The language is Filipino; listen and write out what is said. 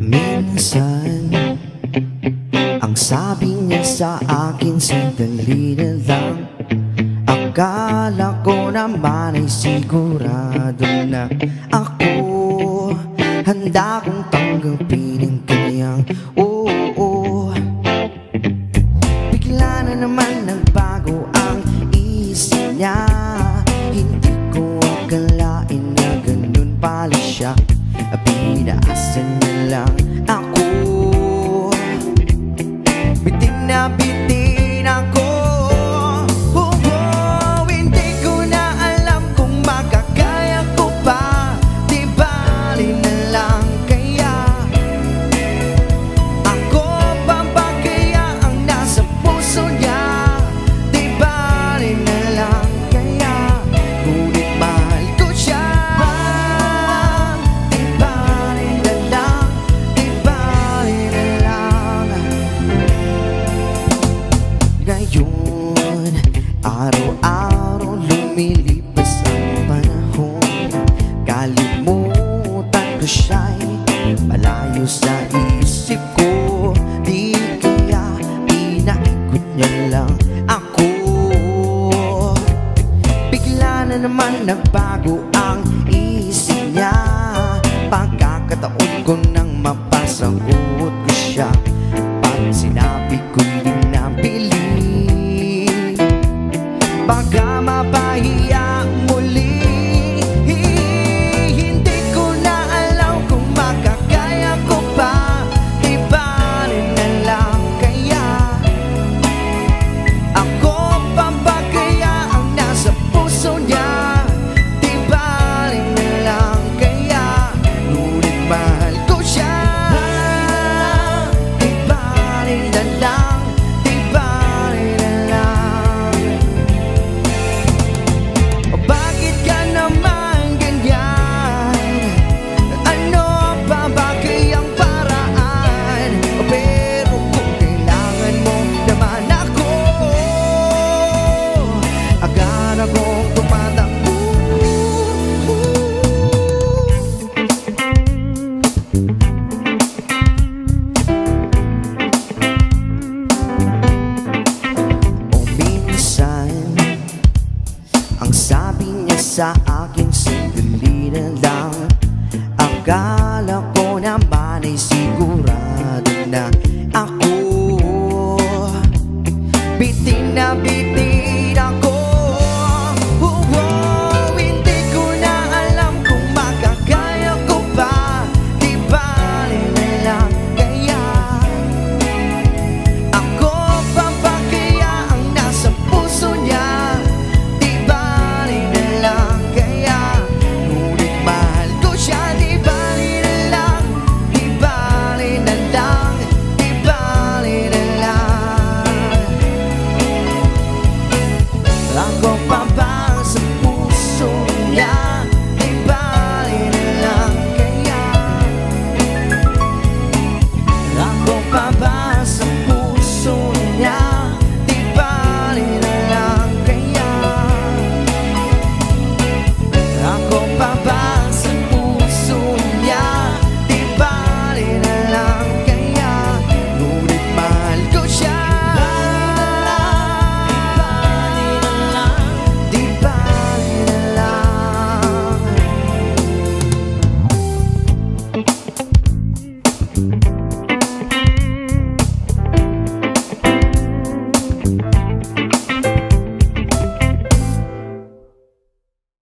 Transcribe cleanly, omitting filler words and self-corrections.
Minsan, ang sabi niya sa akin, sandali na lang. Akala ko naman ay sigurado na ako handa kong tanggapin ang kanyang oo. Bigla na naman nagbago ang isip niya. Hindi ko akalain na ganun pala siya. Pinaasan niya lang ako. Bitin na bitin ako. Hindi ko na alam kung makakaya ko pa. Di bali na lang kaya. Ako pa ba kaya ang nasa puso niya? Di bali na lang kaya. Ngunit mahal ko siya. Ngayon, araw-araw lumilipas ang panahon. Kalimutan ko siya'y malayo sa isip ko. Di kaya pinaikot niya lang ako. Bigla na naman nagbago ang isip niya.